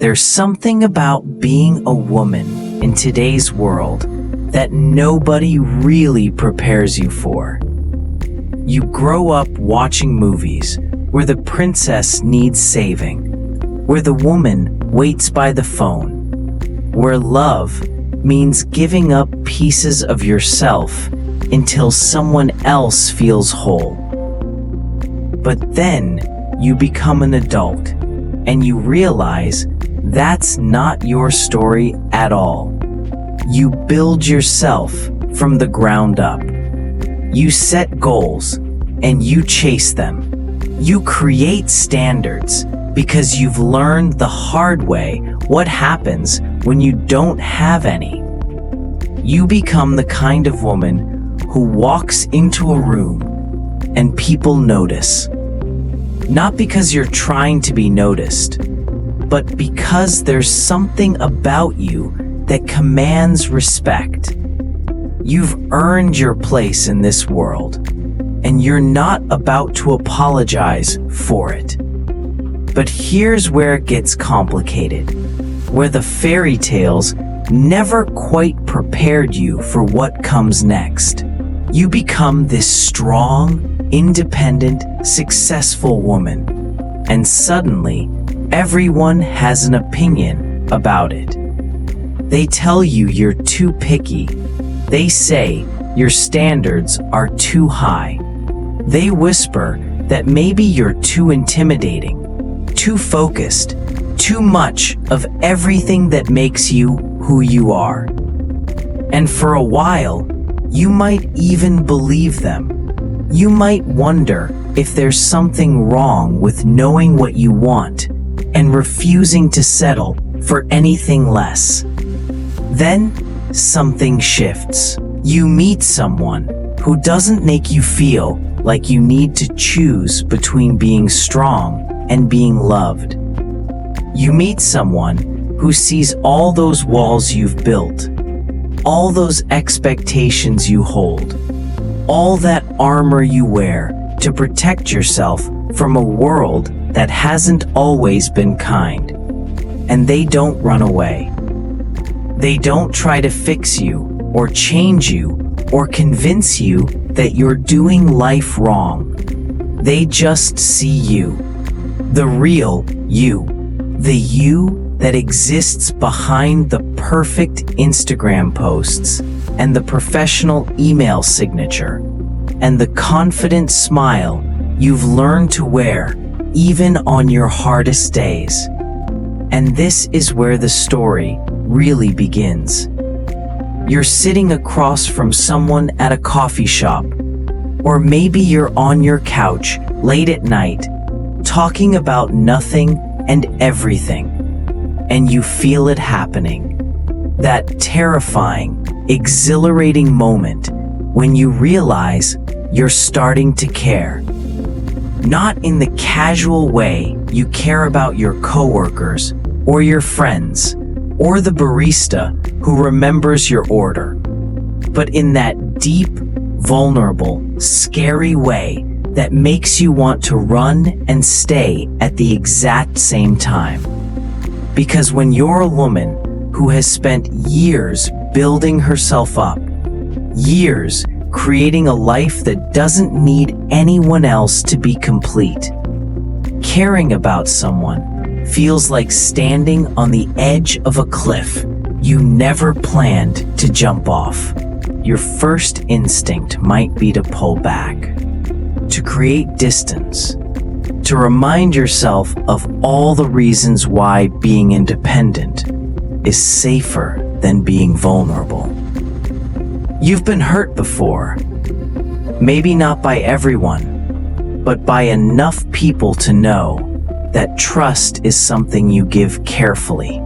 There's something about being a woman in today's world that nobody really prepares you for. You grow up watching movies where the princess needs saving, where the woman waits by the phone, where love means giving up pieces of yourself until someone else feels whole. But then you become an adult and you realize that's not your story at all. You build yourself from the ground up. You set goals and you chase them. You create standards because you've learned the hard way what happens when you don't have any. You become the kind of woman who walks into a room and people notice. Not because you're trying to be noticed, but because there's something about you that commands respect. You've earned your place in this world, and you're not about to apologize for it. But here's where it gets complicated, where the fairy tales never quite prepared you for what comes next. You become this strong, independent, successful woman, and suddenly, everyone has an opinion about it. They tell you you're too picky. They say your standards are too high. They whisper that maybe you're too intimidating, too focused, too much of everything that makes you who you are. And for a while, you might even believe them. You might wonder if there's something wrong with knowing what you want and refusing to settle for anything less. Then, something shifts. You meet someone who doesn't make you feel like you need to choose between being strong and being loved. You meet someone who sees all those walls you've built, all those expectations you hold, all that armor you wear to protect yourself from a world that hasn't always been kind. And they don't run away. They don't try to fix you or change you or convince you that you're doing life wrong. They just see you, the real you, the you that exists behind the perfect Instagram posts and the professional email signature and the confident smile you've learned to wear even on your hardest days. And this is where the story really begins. You're sitting across from someone at a coffee shop, or maybe you're on your couch late at night, talking about nothing and everything, and you feel it happening. That terrifying, exhilarating moment when you realize you're starting to care. Not in the casual way you care about your coworkers or your friends or the barista who remembers your order, but in that deep, vulnerable, scary way that makes you want to run and stay at the exact same time. Because when you're a woman who has spent years building herself up, years creating a life that doesn't need anyone else to be complete, caring about someone feels like standing on the edge of a cliff you never planned to jump off. Your first instinct might be to pull back, to create distance, to remind yourself of all the reasons why being independent is safer than being vulnerable. You've been hurt before, maybe not by everyone, but by enough people to know that trust is something you give carefully.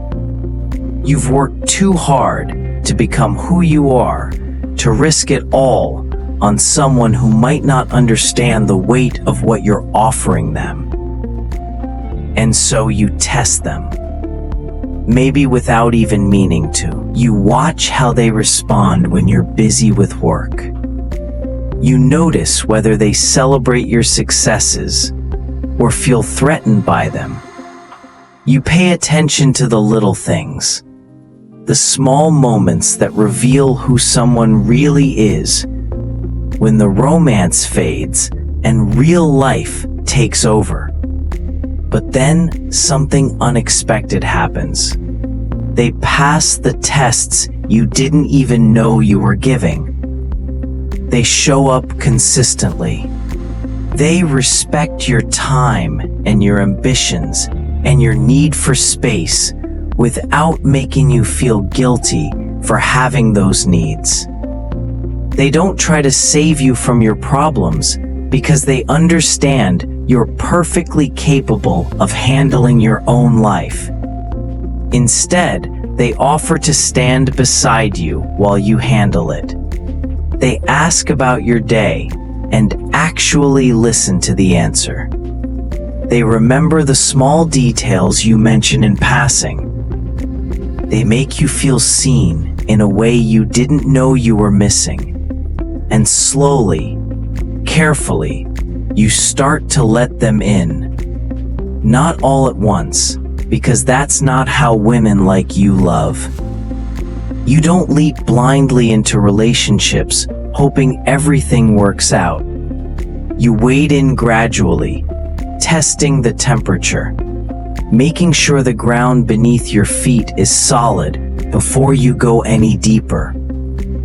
You've worked too hard to become who you are, to risk it all on someone who might not understand the weight of what you're offering them. And so you test them, maybe without even meaning to. You watch how they respond when you're busy with work. You notice whether they celebrate your successes or feel threatened by them. You pay attention to the little things, the small moments that reveal who someone really is. When the romance fades and real life takes over. But then something unexpected happens. They pass the tests you didn't even know you were giving. They show up consistently. They respect your time and your ambitions and your need for space without making you feel guilty for having those needs. They don't try to save you from your problems because they understand you're perfectly capable of handling your own life. Instead, they offer to stand beside you while you handle it. They ask about your day and actually listen to the answer. They remember the small details you mention in passing. They make you feel seen in a way you didn't know you were missing. And slowly, carefully, you start to let them in. Not all at once, because that's not how women like you love. You don't leap blindly into relationships hoping everything works out. You wade in gradually, testing the temperature, making sure the ground beneath your feet is solid before you go any deeper.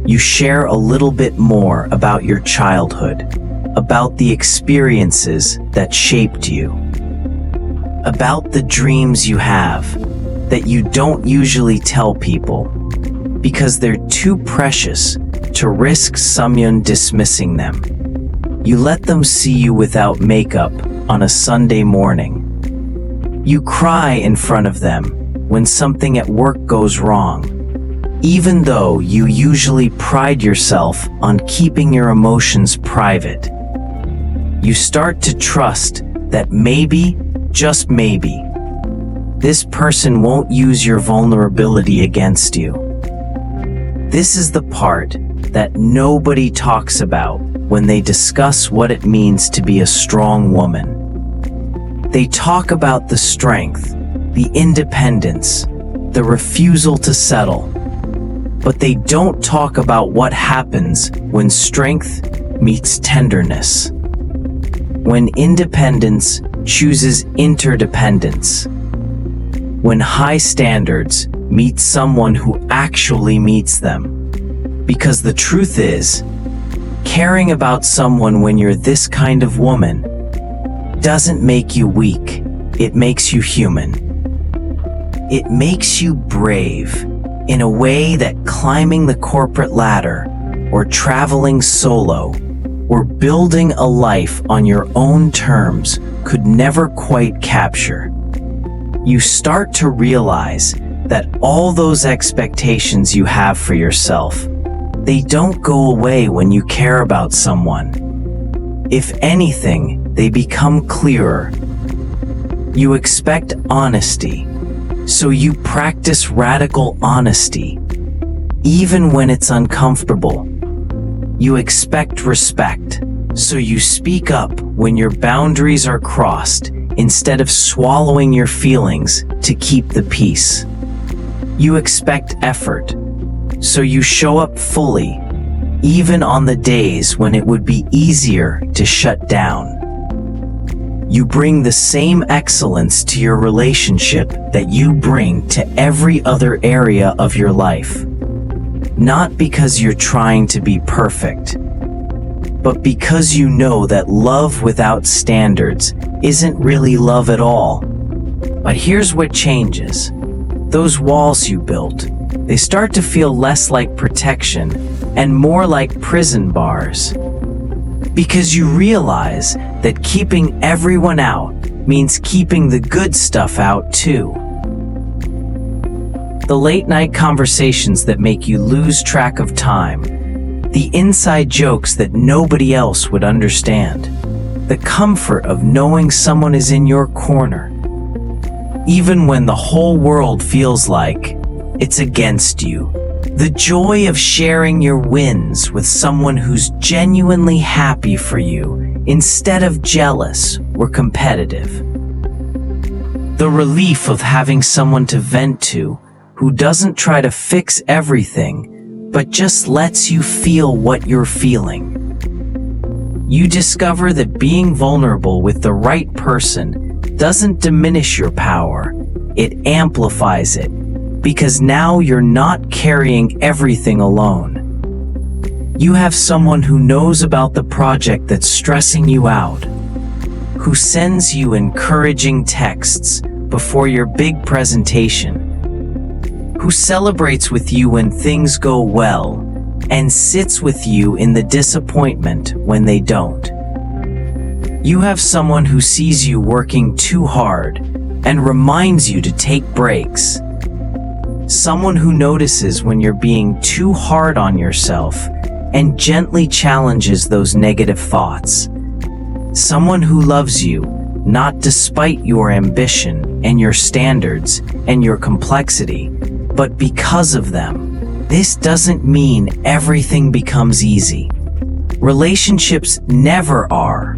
You share a little bit more about your childhood, about the experiences that shaped you, about the dreams you have that you don't usually tell people because they're too precious to risk someone dismissing them. You let them see you without makeup on a Sunday morning. You cry in front of them when something at work goes wrong, even though you usually pride yourself on keeping your emotions private. You start to trust that maybe, just maybe, this person won't use your vulnerability against you. This is the part that nobody talks about when they discuss what it means to be a strong woman. They talk about the strength, the independence, the refusal to settle. But they don't talk about what happens when strength meets tenderness. When independence chooses interdependence. When high standards meet someone who actually meets them. Because the truth is, caring about someone when you're this kind of woman doesn't make you weak, it makes you human. It makes you brave. In a way that climbing the corporate ladder, or traveling solo, or building a life on your own terms could never quite capture. You start to realize that all those expectations you have for yourself, they don't go away when you care about someone. If anything, they become clearer. You expect honesty. So you practice radical honesty, even when it's uncomfortable. You expect respect, so you speak up when your boundaries are crossed instead of swallowing your feelings to keep the peace. You expect effort, so you show up fully, even on the days when it would be easier to shut down. You bring the same excellence to your relationship that you bring to every other area of your life. Not because you're trying to be perfect, but because you know that love without standards isn't really love at all. But here's what changes. Those walls you built, they start to feel less like protection and more like prison bars. Because you realize that keeping everyone out means keeping the good stuff out too. The late night conversations that make you lose track of time, the inside jokes that nobody else would understand, the comfort of knowing someone is in your corner, even when the whole world feels like it's against you. The joy of sharing your wins with someone who's genuinely happy for you instead of jealous or competitive. The relief of having someone to vent to, who doesn't try to fix everything, but just lets you feel what you're feeling. You discover that being vulnerable with the right person doesn't diminish your power, it amplifies it, because now you're not carrying everything alone. You have someone who knows about the project that's stressing you out, who sends you encouraging texts before your big presentation, who celebrates with you when things go well and sits with you in the disappointment when they don't. You have someone who sees you working too hard and reminds you to take breaks. Someone who notices when you're being too hard on yourself and gently challenges those negative thoughts. Someone who loves you, not despite your ambition and your standards and your complexity, but because of them. This doesn't mean everything becomes easy. Relationships never are,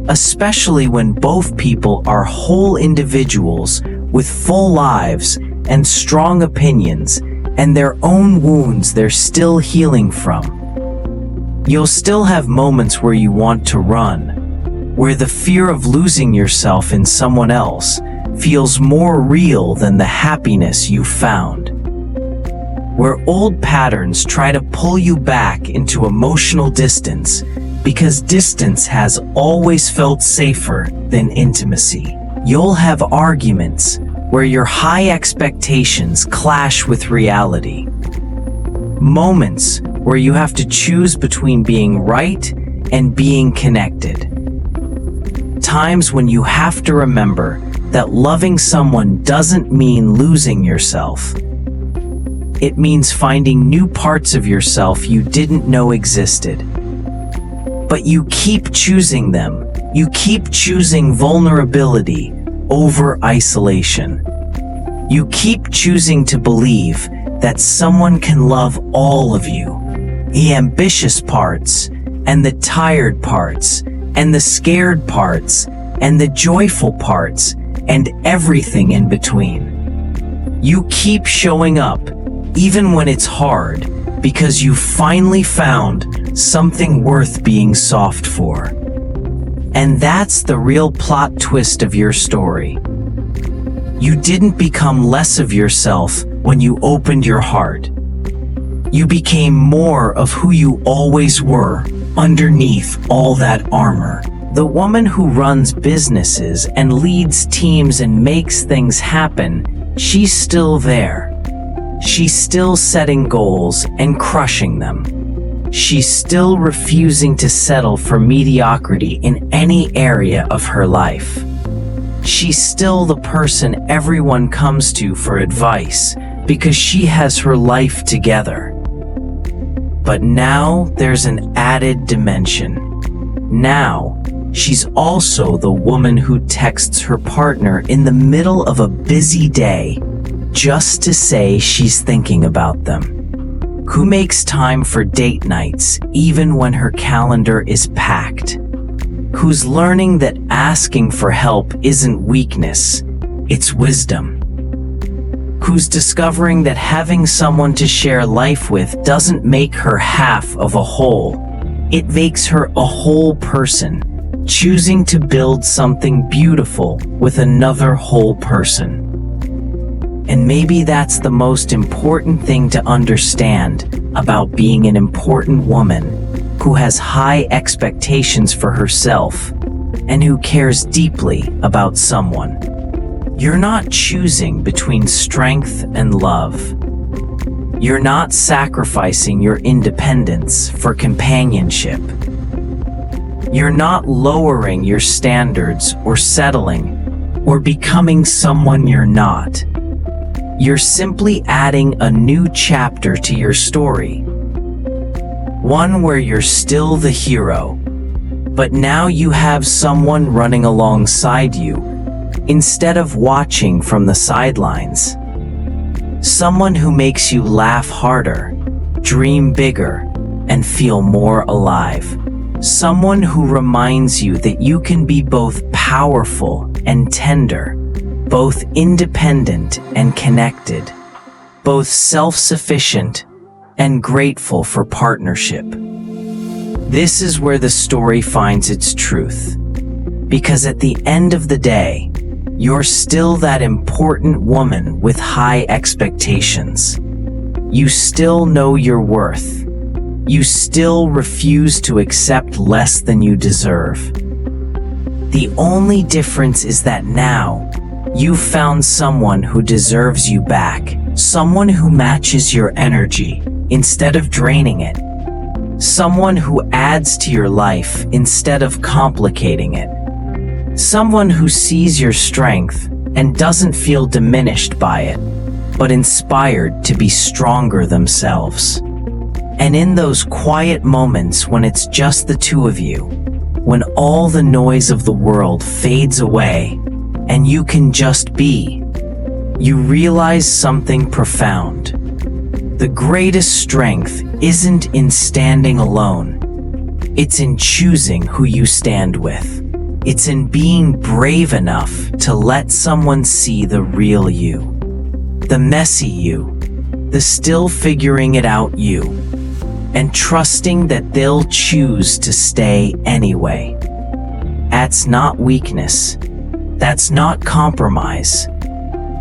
especially when both people are whole individuals with full lives and strong opinions and their own wounds they're still healing from. You'll still have moments where you want to run, where the fear of losing yourself in someone else feels more real than the happiness you found, where old patterns try to pull you back into emotional distance because distance has always felt safer than intimacy. You'll have arguments where your high expectations clash with reality, moments where you have to choose between being right and being connected, times when you have to remember that loving someone doesn't mean losing yourself. It means finding new parts of yourself you didn't know existed. But you keep choosing them. You keep choosing vulnerability over isolation. You keep choosing to believe that someone can love all of you, the ambitious parts, and the tired parts, and the scared parts, and the joyful parts, and everything in between. You keep showing up, even when it's hard, because you finally found something worth being soft for. And that's the real plot twist of your story. You didn't become less of yourself when you opened your heart. You became more of who you always were underneath all that armor. The woman who runs businesses and leads teams and makes things happen, she's still there. She's still setting goals and crushing them. She's still refusing to settle for mediocrity in any area of her life. She's still the person everyone comes to for advice because she has her life together. But now there's an added dimension. Now, she's also the woman who texts her partner in the middle of a busy day just to say she's thinking about them, who makes time for date nights even when her calendar is packed, who's learning that asking for help isn't weakness, it's wisdom, who's discovering that having someone to share life with doesn't make her half of a whole, it makes her a whole person, choosing to build something beautiful with another whole person. And maybe that's the most important thing to understand about being an important woman who has high expectations for herself and who cares deeply about someone. You're not choosing between strength and love. You're not sacrificing your independence for companionship. You're not lowering your standards or settling or becoming someone you're not. You're simply adding a new chapter to your story. One where you're still the hero, but now you have someone running alongside you instead of watching from the sidelines. Someone who makes you laugh harder, dream bigger, and feel more alive. Someone who reminds you that you can be both powerful and tender, both independent and connected, both self-sufficient and grateful for partnership. This is where the story finds its truth, because at the end of the day, you're still that important woman with high expectations. You still know your worth. You still refuse to accept less than you deserve. The only difference is that now, you've found someone who deserves you back, someone who matches your energy instead of draining it, someone who adds to your life instead of complicating it, someone who sees your strength and doesn't feel diminished by it, but inspired to be stronger themselves. And in those quiet moments when it's just the two of you, when all the noise of the world fades away and you can just be, you realize something profound. The greatest strength isn't in standing alone. It's in choosing who you stand with. It's in being brave enough to let someone see the real you, the messy you, the still figuring it out you, and trusting that they'll choose to stay anyway. That's not weakness. That's not compromise.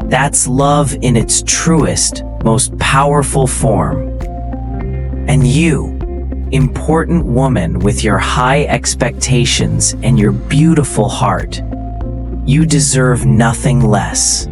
That's love in its truest, most powerful form. And you, important woman with your high expectations and your beautiful heart, you deserve nothing less.